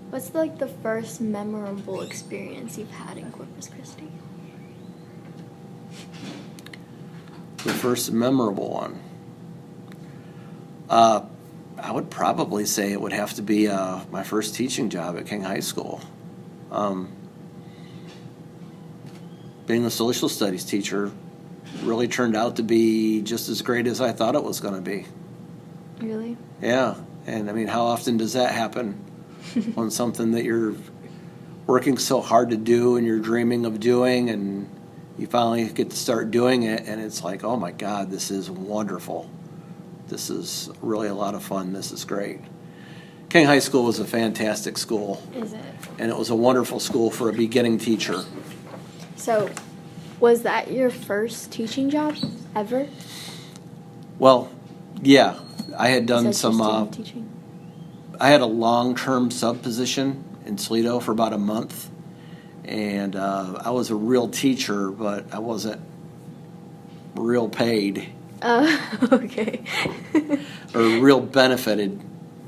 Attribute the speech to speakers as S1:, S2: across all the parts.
S1: What's like the first memorable experience you've had in Corpus Christi?
S2: The first memorable one. I would probably say it would have to be my first teaching job at King High School. Being a social studies teacher really turned out to be just as great as I thought it was going to be.
S1: Really?
S2: Yeah, and I mean, how often does that happen on something that you're working so hard to do and you're dreaming of doing, and you finally get to start doing it, and it's like, oh my God, this is wonderful. This is really a lot of fun. This is great. King High School was a fantastic school.
S1: Is it?
S2: And it was a wonderful school for a beginning teacher.
S1: So, was that your first teaching job ever?
S2: Well, yeah, I had done
S1: Besides just
S2: some.
S1: doing teaching.
S2: I had a long-term sub position in Toledo for about a month, and I was a real teacher, but I wasn't real paid
S1: Okay.
S2: or real benefited.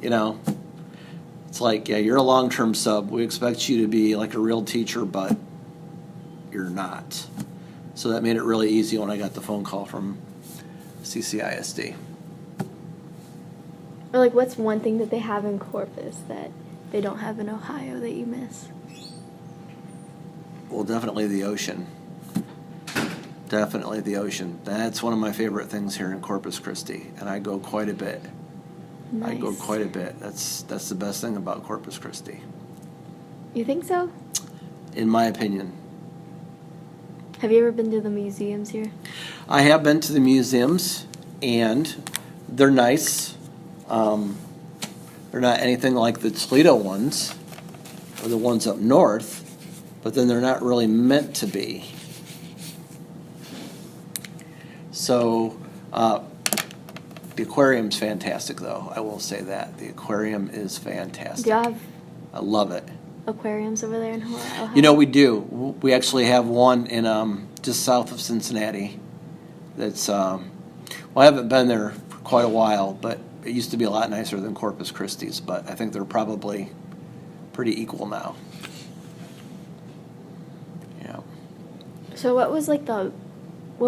S2: You know, it's like, yeah, you're a long-term sub. We expect you to be like a real teacher, but you're not. So that made it really easy when I got the phone call from CCISD.
S1: Or like, what's one thing that they have in Corpus that they don't have in Ohio that you miss?
S2: Well, definitely the ocean. Definitely the ocean. That's one of my favorite things here in Corpus Christi, and I go quite a bit.
S1: Nice.
S2: I go quite a bit. That's the best thing about Corpus Christi,
S1: You think so?
S2: in my opinion.
S1: Have you ever been to the museums here?
S2: I have been to the museums, and they're nice. They're not anything like the Toledo ones or the ones up north, but then they're not really meant to be. So, the aquarium's fantastic, though. I will say that. The aquarium is fantastic.
S1: Do y'all have
S2: I love it.
S1: aquariums over there in Ohio?
S2: You know, we do. We actually have one in just south of Cincinnati. That's well, I haven't been there for quite a while, but it used to be a lot nicer than Corpus Christi's. But I think they're probably pretty equal now. Yeah.
S1: So what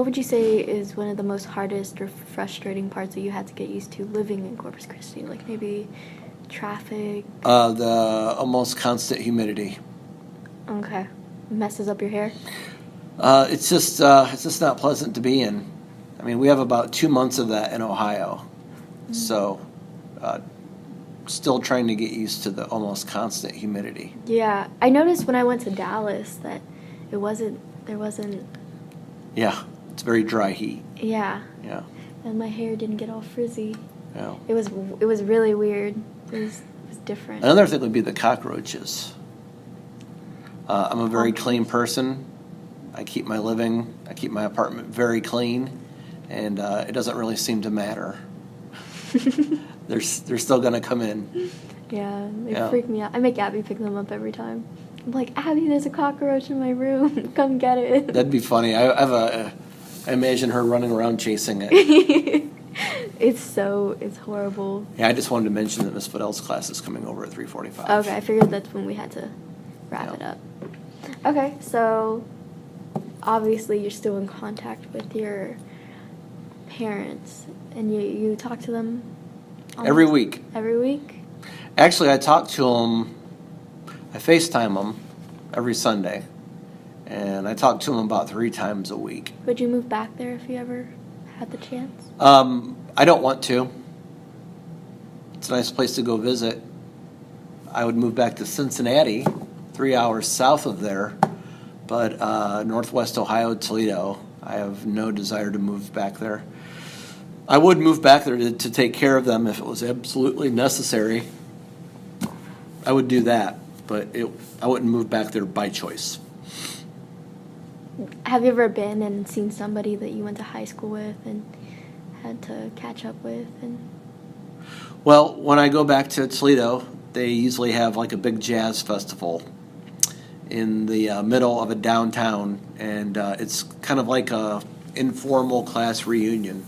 S1: would you say is one of the most hardest or frustrating parts that you had to get used to living in Corpus Christi? Like maybe traffic?
S2: The almost constant humidity.
S1: Okay. Messes up your hair?
S2: It's just not pleasant to be in. I mean, we have about 2 months of that in Ohio, so still trying to get used to the almost constant humidity.
S1: Yeah. I noticed when I went to Dallas that there wasn't,
S2: Yeah, it's very dry heat.
S1: yeah.
S2: Yeah,
S1: And my hair didn't get all frizzy.
S2: yeah.
S1: It was really weird. It was different.
S2: Another thing would be the cockroaches. I'm a very clean person. I keep my apartment very clean, and it doesn't really seem to matter. They're still going to come in.
S1: Yeah, they
S2: Yeah.
S1: freak me out. I make Abby pick them up every time. I'm like, Abby, there's a cockroach in my room. Come get it.
S2: That'd be funny. I imagine her running around chasing it.
S1: It's horrible.
S2: Yeah, I just wanted to mention that Miss Fidel's class is coming over at 3:45.
S1: Okay, I figured that's when we had to wrap
S2: Yeah.
S1: it up. Okay, so obviously you're still in contact with your parents, and you talk to them
S2: Every week.
S1: Every week?
S2: Actually, I talk to them. I FaceTime them every Sunday, and I talk to them about 3 times a week.
S1: Would you move back there if you ever had the chance?
S2: I don't want to. It's a nice place to go visit. I would move back to Cincinnati, 3 hours south of there, but Northwest Ohio, Toledo, I have no desire to move back there. I would move back there to take care of them if it was absolutely necessary. I would do that, but I wouldn't move back there by choice.
S1: Have you ever been and seen somebody that you went to high school with and had to catch up with?
S2: Well, when I go back to Toledo, they usually have like a big jazz festival in the middle of a downtown, and it's kind of like a informal class reunion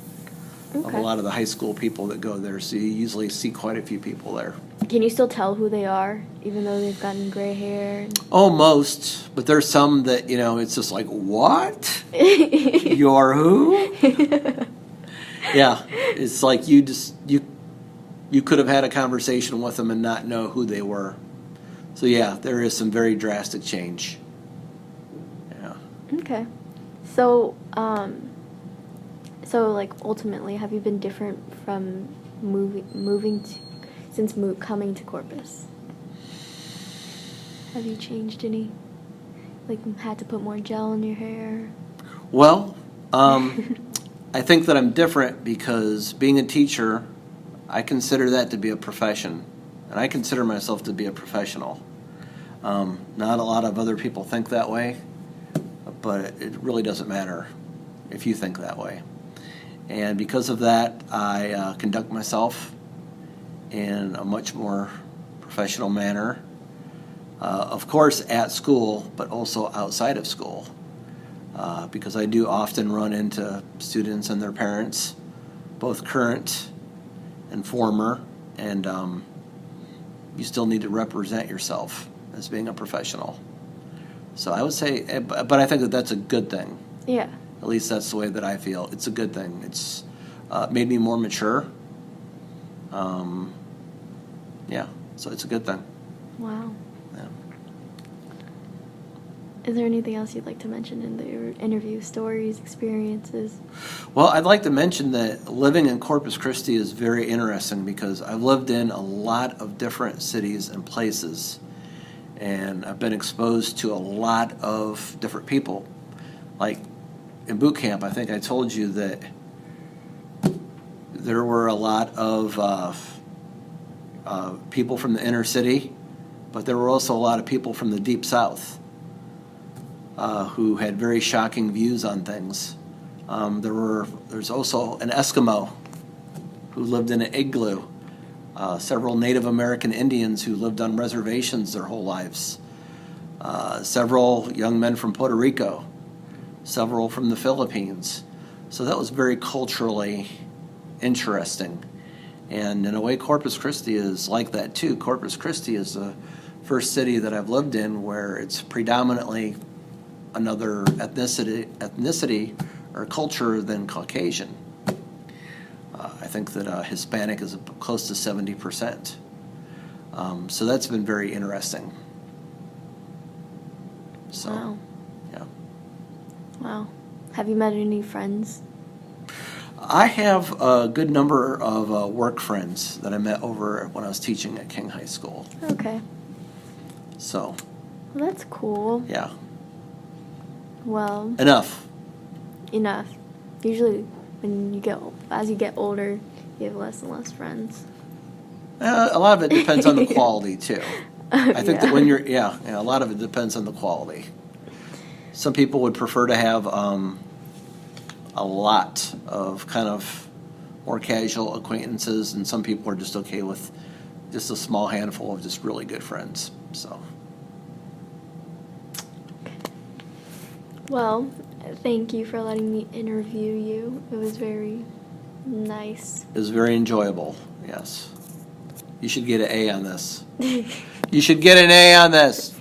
S2: of a lot of the high school people that go there. So you usually see quite a few people there.
S1: Can you still tell who they are, even though they've gotten gray hair?
S2: Almost, but there's some that, it's just like, what? You're who? Yeah, it's like you could have had a conversation with them and not know who they were. So yeah, there is some very drastic change. Yeah.
S1: Okay. So, so like ultimately, have you been different from coming to Corpus? Have you changed any? Like had to put more gel in your hair?
S2: Well, I think that I'm different because being a teacher, I consider that to be a profession, and I consider myself to be a professional. Not a lot of other people think that way, but it really doesn't matter if you think that way. And because of that, I conduct myself in a much more professional manner. Of course, at school, but also outside of school, because I do often run into students and their parents, both current and former, and you still need to represent yourself as being a professional. So I would say, but I think that that's a good thing.
S1: Yeah.
S2: At least that's the way that I feel. It's a good thing. It's made me more mature. Yeah, so it's a good thing.
S1: Wow.
S2: Yeah.
S1: Is there anything else you'd like to mention in the interview? Stories, experiences?
S2: Well, I'd like to mention that living in Corpus Christi is very interesting because I've lived in a lot of different cities and places, and I've been exposed to a lot of different people. Like in boot camp, I think I told you that there were a lot of people from the inner city, but there were also a lot of people from the deep south who had very shocking views on things. There's also an Eskimo who lived in an igloo, several Native American Indians who lived on reservations their whole lives, several young men from Puerto Rico, several from the Philippines. So that was very culturally interesting. And in a way, Corpus Christi is like that too. Corpus Christi is the first city that I've lived in where it's predominantly another ethnicity or culture than Caucasian. I think that Hispanic is close to 70%. So that's been very interesting. So,
S1: Wow.
S2: yeah.
S1: Wow. Have you met any friends?
S2: I have a good number of work friends that I met over when I was teaching at King High School.
S1: Okay.
S2: So,
S1: Well, that's cool.
S2: yeah.
S1: Well,
S2: Enough.
S1: Usually, as you get older, you have less and less friends.
S2: A lot of it depends on the quality, too. I think that
S1: Yeah.
S2: when a lot of it depends on the quality. Some people would prefer to have a lot of kind of more casual acquaintances, and some people are just okay with just a small handful of just really good friends. So,
S1: Well, thank you for letting me interview you. It was very nice.
S2: it was very enjoyable, yes. You should get an A on this. You should get an A on this.